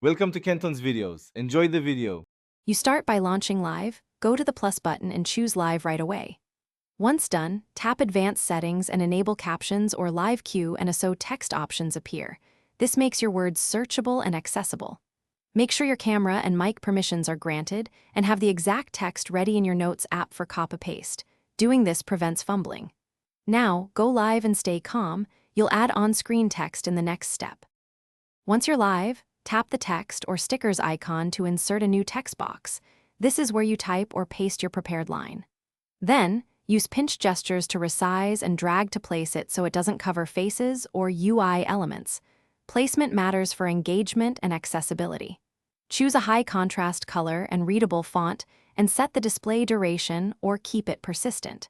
Welcome to Kenton's videos. Enjoy the video. You start by launching Live, go to the plus button and choose Live right away. Once done, tap Advanced Settings and enable captions or live queue, and so text options appear. This makes your words searchable and accessible. Make sure your camera and mic permissions are granted and have the exact text ready in your Notes app for copy-paste. Doing this prevents fumbling. Now, go live and stay calm. You'll add on-screen text in the next step. Once you're live, tap the text or stickers icon to insert a new text box. This is where you type or paste your prepared line. Then, use pinch gestures to resize and drag to place it so it doesn't cover faces or UI elements. Placement matters for engagement and accessibility. Choose a high contrast color and readable font and set the display duration or keep it persistent.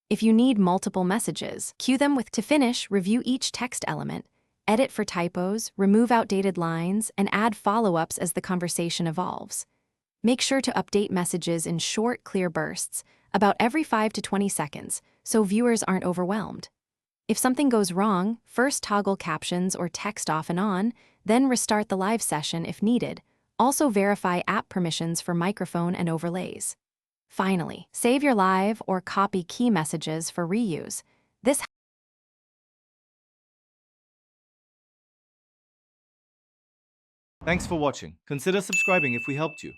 If you need multiple messages, queue them with to finish, review each text element, edit for typos, remove outdated lines, and add follow-ups as the conversation evolves. Make sure to update messages in short, clear bursts, about every 5 to 20 seconds, so viewers aren't overwhelmed. If something goes wrong, first toggle captions or text off and on, then restart the live session if needed. Also verify app permissions for microphone and overlays. Finally, save your live or copy key messages for reuse. This Thanks for watching. Consider subscribing if we helped you.